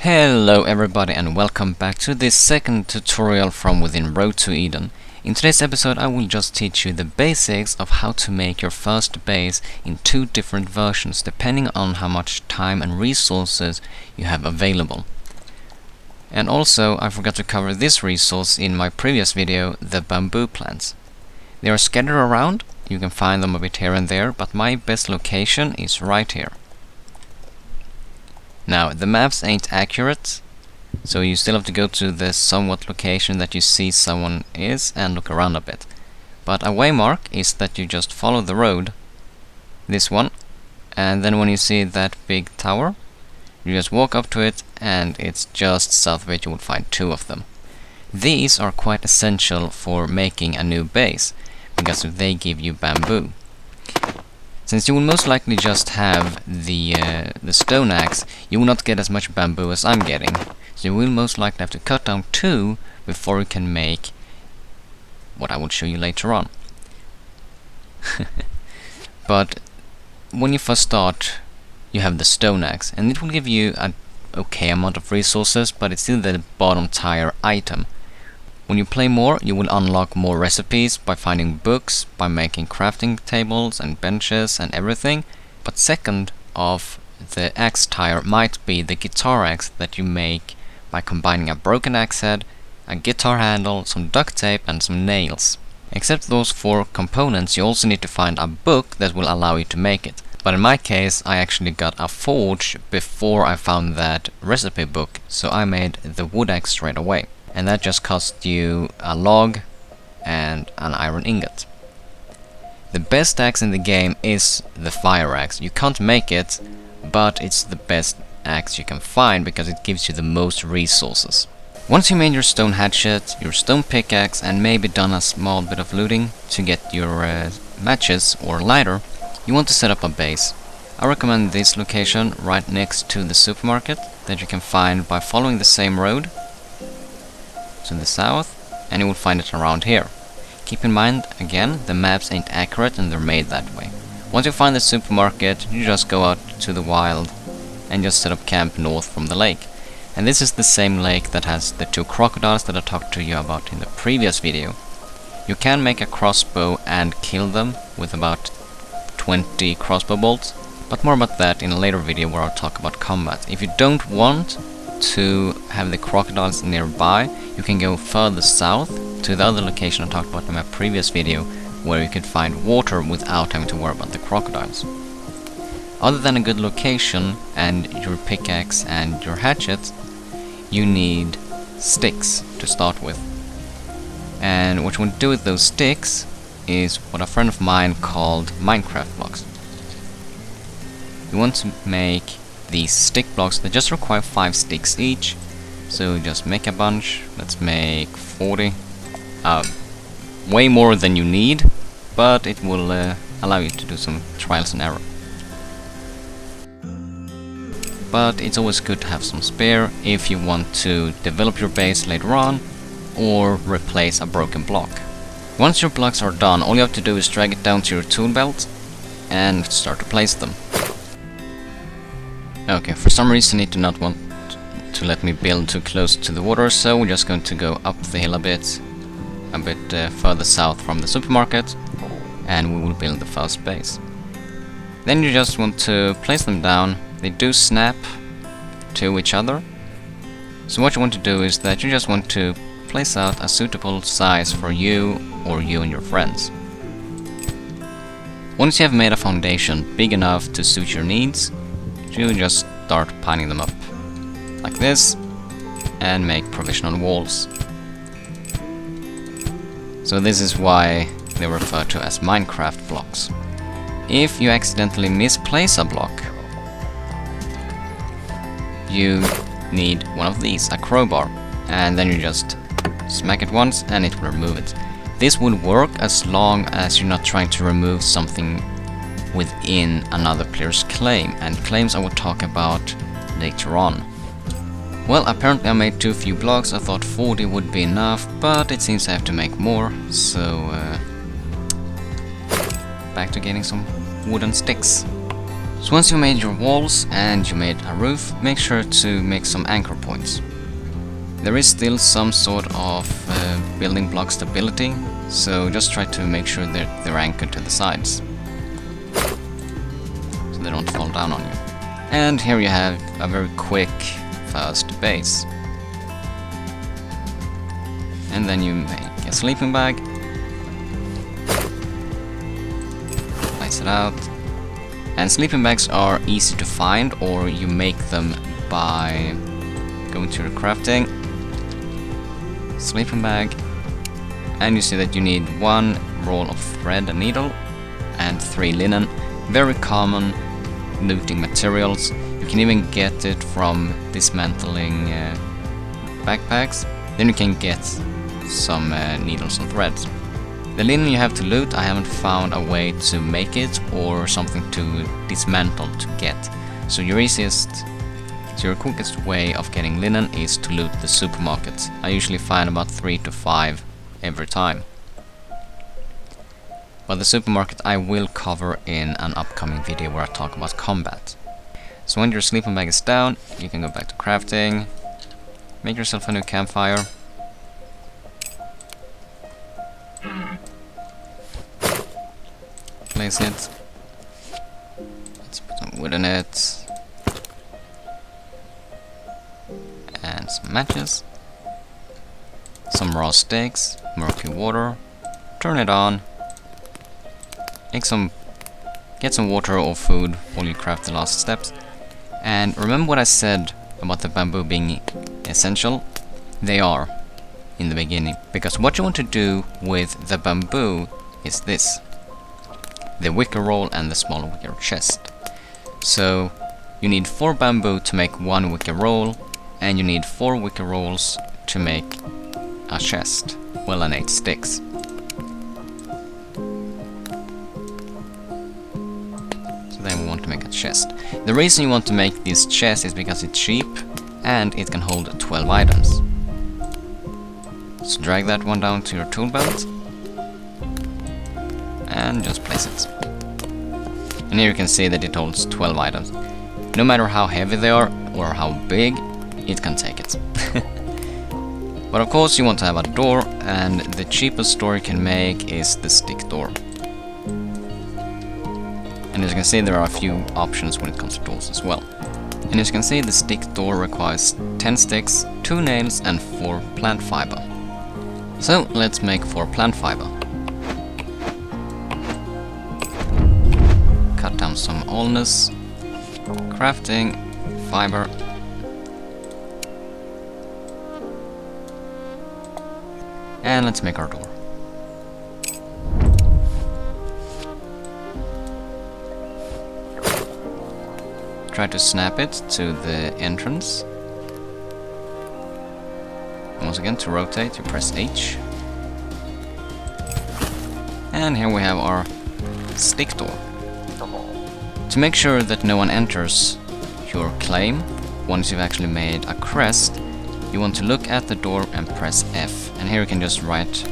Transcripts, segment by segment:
Hello everybody and welcome back to this second tutorial from within Road to Eden. In today's episode I will just teach you the basics of how to make your first base in two different versions depending on how much time and resources you have available. And also I forgot to cover this resource in my previous video, the bamboo plants. They are scattered around, you can find them a bit here and there, but my best location is right here. Now, the maps ain't accurate, so you still have to go to the somewhat location that you see someone is and look around a bit. But a waymark is that you just follow the road, this one, and then when you see that big tower, you just walk up to it and it's just south of it. You will find two of them. These are quite essential for making a new base, because they give you bamboo. Since you will most likely just have the stone axe, you will not get as much bamboo as I'm getting. So you will most likely have to cut down two before you can make what I will show you later on. But when you first start, you have the stone axe, and it will give you an okay amount of resources, but it's still the bottom tier item. When you play more, you will unlock more recipes by finding books, by making crafting tables and benches and everything. But second of the axe tier might be the guitar axe that you make by combining a broken axe head, a guitar handle, some duct tape and some nails. Except those four components, you also need to find a book that will allow you to make it. But in my case, I actually got a forge before I found that recipe book, so I made the wood axe straight away. And that just cost you a log and an iron ingot. The best axe in the game is the fire axe. You can't make it, but it's the best axe you can find because it gives you the most resources. Once you made your stone hatchet, your stone pickaxe, and maybe done a small bit of looting to get your matches or lighter, you want to set up a base. I recommend this location right next to the supermarket that you can find by following the same road to the south, and you will find it around here. Keep in mind, again, the maps ain't accurate and they're made that way. Once you find the supermarket, you just go out to the wild and just set up camp north from the lake. And this is the same lake that has the two crocodiles that I talked to you about in the previous video. You can make a crossbow and kill them with about 20 crossbow bolts, but more about that in a later video where I'll talk about combat. If you don't want to have the crocodiles nearby, you can go further south to the other location I talked about in my previous video, where you can find water without having to worry about the crocodiles. Other than a good location and your pickaxe and your hatchet, you need sticks to start with. And what you want to do with those sticks is what a friend of mine called Minecraft blocks. You want to make these stick blocks that just require 5 sticks each, so just make a bunch. Let's make 40. Way more than you need, but it will allow you to do some trials and error. But it's always good to have some spare if you want to develop your base later on or replace a broken block. Once your blocks are done, all you have to do is drag it down to your tool belt and start to place them. Okay, for some reason it did not want to let me build too close to the water, so we're just going to go up the hill a bit further south from the supermarket, and we will build the first base. Then you just want to place them down. They do snap to each other, so what you want to do is that you just want to place out a suitable size for you or you and your friends. Once you have made a foundation big enough to suit your needs, you just start piling them up like this and make provisional walls. So this is why they are referred to as Minecraft blocks. If you accidentally misplace a block, you need one of these, a crowbar, and then you just smack it once and it will remove it. This will work as long as you're not trying to remove something within another player's claim, and claims I will talk about later on. Well, apparently I made too few blocks. I thought 40 would be enough, but it seems I have to make more, so back to getting some wooden sticks. So once you made your walls and you made a roof, make sure to make some anchor points. There is still some sort of building block stability, so just try to make sure that they're anchored to the sides, so they don't fall down on you. And here you have a very quick first base. And then you make a sleeping bag, place it out. And sleeping bags are easy to find, or you make them by going to your crafting, sleeping bag, and you see that you need 1 roll of thread and needle and 3 linen. Very common looting materials. You can even get it from dismantling backpacks. Then you can get some needles and threads. The linen you have to loot, I haven't found a way to make it or something to dismantle to get. So your quickest way of getting linen is to loot the supermarket. I usually find about 3 to 5 every time. But the supermarket I will cover in an upcoming video where I talk about combat. So when your sleeping bag is down, you can go back to crafting, make yourself a new campfire. Place it. Let's put some wood in it. And some matches. Some raw steaks, murky water. Turn it on. Get some water or food while you craft the last steps. And remember what I said about the bamboo being essential? They are in the beginning. Because what you want to do with the bamboo is this. The wicker roll and the small wicker chest. So you need 4 bamboo to make 1 wicker roll, and you need 4 wicker rolls to make a chest. Well, and 8 sticks. So then we want to make a chest. The reason you want to make this chest is because it's cheap and it can hold 12 items. So drag that one down to your tool belt and just place it. And here you can see that it holds 12 items. No matter how heavy they are or how big, it can take it. But of course you want to have a door, and the cheapest door you can make is the stick door. And as you can see, there are a few options when it comes to doors as well. And as you can see, the stick door requires 10 sticks, 2 nails and 4 plant fiber. So let's make 4 plant fiber. Cut down some allness, crafting, fiber, and let's make our door. Try to snap it to the entrance. Once again, to rotate, you press H. And here we have our stick door. To make sure that no one enters your claim, once you've actually made a crest, you want to look at the door and press F. And here you can just write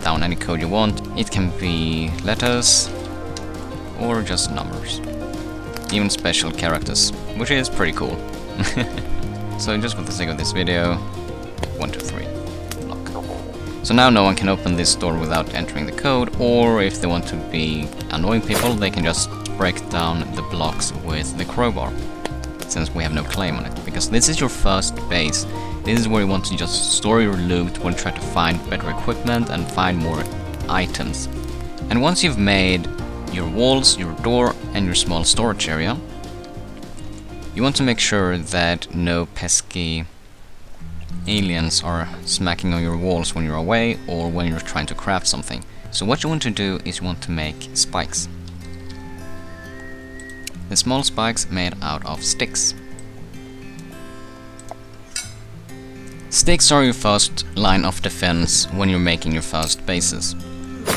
down any code you want. It can be letters or just numbers. Even special characters, which is pretty cool. So just for the sake of this video, 1, 2, 3, lock. So now no one can open this door without entering the code, or if they want to be annoying people, they can just break down the blocks with the crowbar, since we have no claim on it. Because this is your first base. This is where you want to just store your loot, when you try to find better equipment and find more items. And once you've made your walls, your door and your small storage area, you want to make sure that no pesky aliens are smacking on your walls when you're away or when you're trying to craft something. So what you want to do is you want to make spikes. The small spikes made out of sticks. Sticks are your first line of defense when you're making your first bases.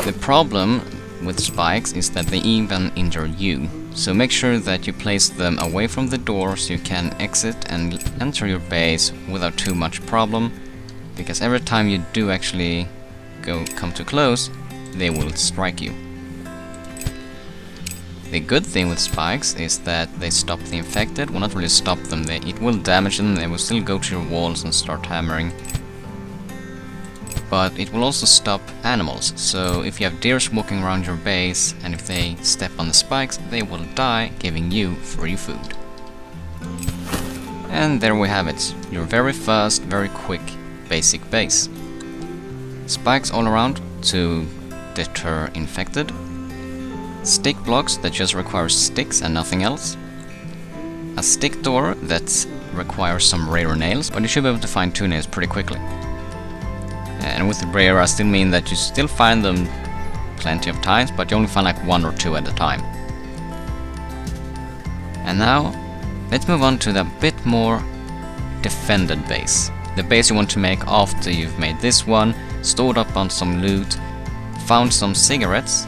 The problem with spikes is that they even injure you, so make sure that you place them away from the door so you can exit and enter your base without too much problem, because every time you do actually come too close, they will strike you. The good thing with spikes is that they stop the infected. Well, not really stop them, it will damage them, they will still go to your walls and start hammering. But it will also stop animals, so if you have deers walking around your base and if they step on the spikes, they will die, giving you free food. And there we have it, your very fast, very quick, basic base. Spikes all around to deter infected. Stick blocks that just require sticks and nothing else. A stick door that requires some rare nails, but you should be able to find 2 nails pretty quickly. And with rare I still mean that you still find them plenty of times, but you only find like 1 or 2 at a time. And now, let's move on to the bit more defended base. The base you want to make after you've made this one, stored up on some loot, found some cigarettes,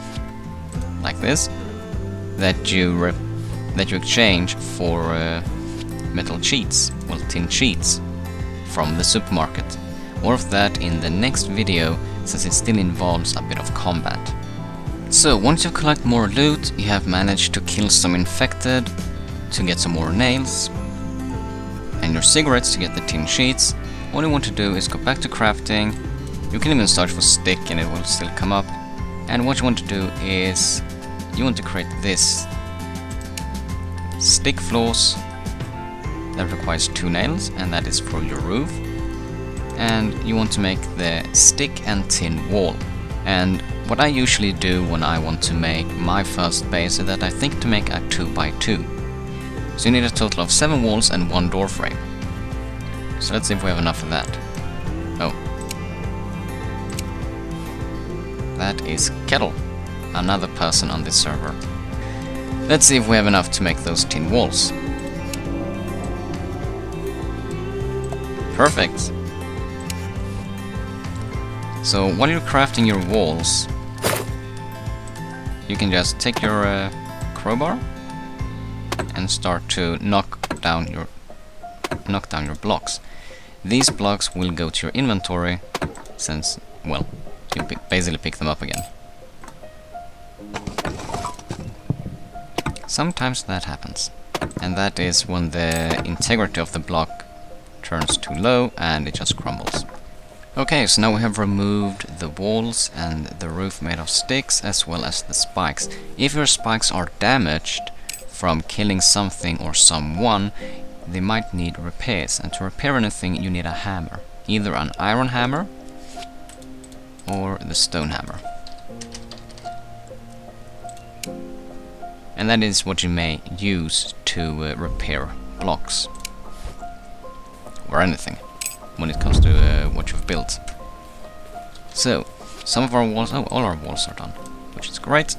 like this, that you exchange for metal sheets, well, tin sheets, from the supermarket. More of that in the next video, since it still involves a bit of combat. So, once you've collected more loot, you have managed to kill some infected, to get some more nails, and your cigarettes to get the tin sheets. All you want to do is go back to crafting. You can even search for stick and it will still come up. And what you want to do is, you want to create this stick floors that requires 2 nails, and that is for your roof. And you want to make the stick and tin wall. And what I usually do when I want to make my first base is that I think to make a 2x2. So you need a total of 7 walls and 1 door frame. So let's see if we have enough of that. Oh. That is Kettle, another person on this server. Let's see if we have enough to make those tin walls. Perfect. So while you're crafting your walls, you can just take your crowbar and start to knock down your blocks. These blocks will go to your inventory, since, well, you basically pick them up again. Sometimes that happens, and that is when the integrity of the block turns too low and it just crumbles. Okay, so now we have removed the walls and the roof made of sticks, as well as the spikes. If your spikes are damaged from killing something or someone, they might need repairs, and to repair anything you need a hammer. Either an iron hammer or the stone hammer. And that is what you may use to repair blocks. Or anything, when it comes to what you've built. So, some of our walls, oh, all our walls are done, which is great.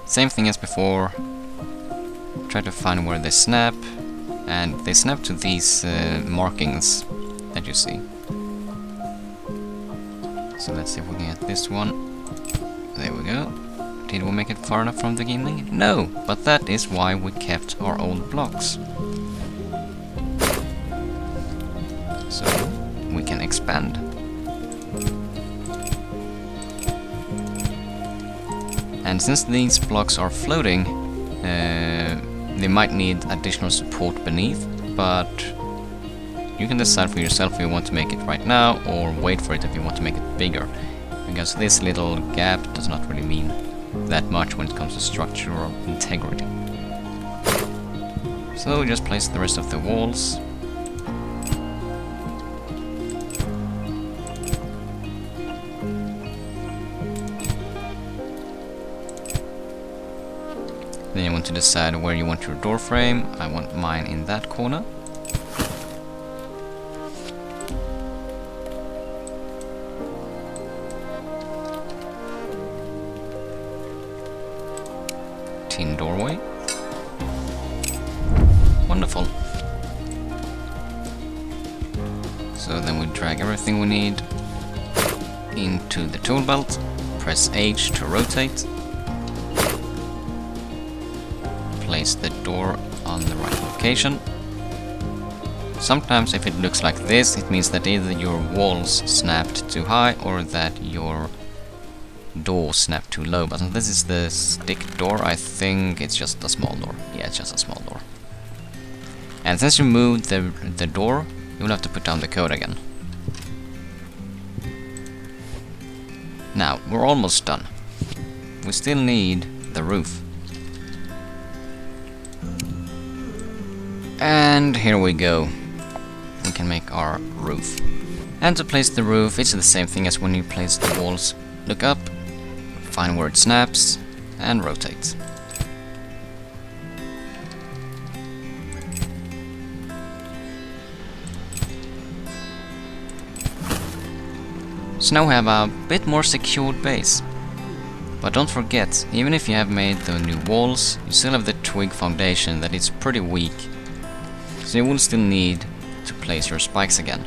Same thing as before. Try to find where they snap, and they snap to these markings that you see. So let's see if we can get this one. There we go. Did we make it far enough from the beginning? No, but that is why we kept our old blocks. So we can expand. And since these blocks are floating, they might need additional support beneath, but you can decide for yourself if you want to make it right now or wait for it if you want to make it bigger, because this little gap does not really mean that much when it comes to structural integrity. So just place the rest of the walls. Then you want to decide where you want your door frame. I want mine in that corner. Tin doorway. Wonderful. So then we drag everything we need into the tool belt. Press H to rotate. Place the door on the right location. Sometimes if it looks like this, it means that either your walls snapped too high or that your door snapped too low, but this is the stick door. I think it's just a small door. Yeah, it's just a small door. And since you moved the door, you will have to put down the code again. Now, we're almost done. We still need the roof. And here we go. We can make our roof. And to place the roof, it's the same thing as when you place the walls. Look up, find where it snaps, and rotate. So now we have a bit more secured base. But don't forget, even if you have made the new walls, you still have the twig foundation that is pretty weak. So you will still need to place your spikes again.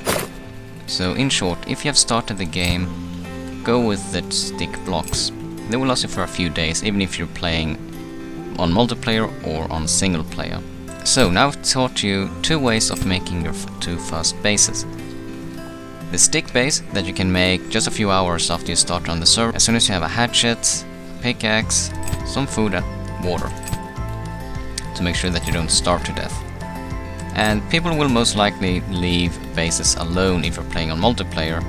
So in short, if you have started the game, go with the stick blocks. They will last you for a few days, even if you're playing on multiplayer or on single player. So now I've taught you two ways of making your two first bases. The stick base that you can make just a few hours after you start on the server, as soon as you have a hatchet, pickaxe, some food and water, to make sure that you don't starve to death. And people will most likely leave bases alone if you're playing on multiplayer,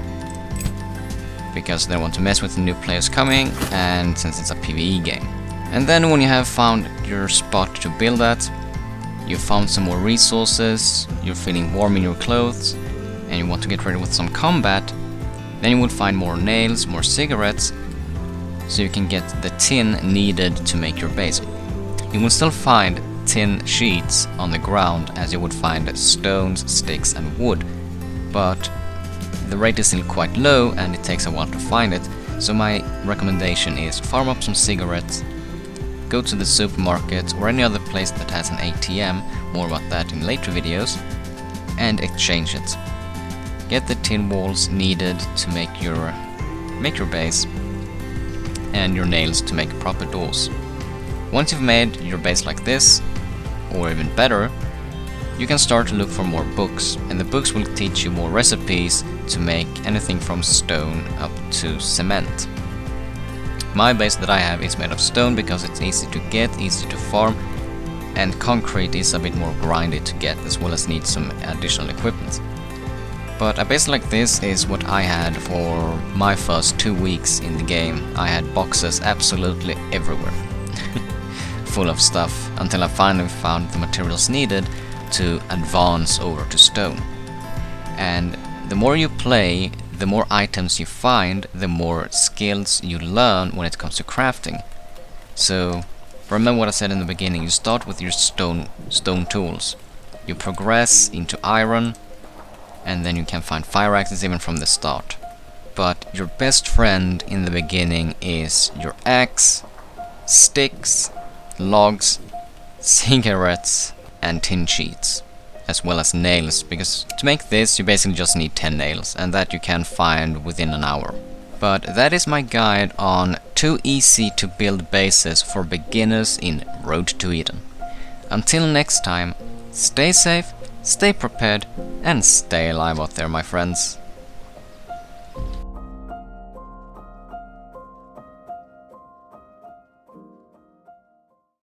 because they want to mess with the new players coming, and since it's a PvE game. And then when you have found your spot to build at, you've found some more resources, you're feeling warm in your clothes, and you want to get ready with some combat, then you would find more nails, more cigarettes, so you can get the tin needed to make your base. You will still find tin sheets on the ground, as you would find stones, sticks and wood, but the rate is still quite low and it takes a while to find it, so my recommendation is farm up some cigarettes, go to the supermarket or any other place that has an ATM, more about that in later videos, and exchange it. Get the tin walls needed to make your base, and your nails to make proper doors. Once you've made your base like this, or even better, you can start to look for more books, and the books will teach you more recipes to make anything from stone up to cement. My base that I have is made of stone because it's easy to get, easy to farm, and concrete is a bit more grindy to get, as well as need some additional equipment. But a base like this is what I had for my first 2 weeks in the game. I had boxes absolutely everywhere, full of stuff, until I finally found the materials needed to advance over to stone. And the more you play, the more items you find, the more skills you learn when it comes to crafting. So remember what I said in the beginning, you start with your stone tools, you progress into iron, and then you can find fire axes even from the start. But your best friend in the beginning is your axe, sticks, logs, cigarettes and tin sheets, as well as nails, because to make this you basically just need 10 nails, and that you can find within an hour. But that is my guide on 2 easy to build bases for beginners in Road to Eden. Until next time, stay safe, stay prepared, and stay alive out there, my friends.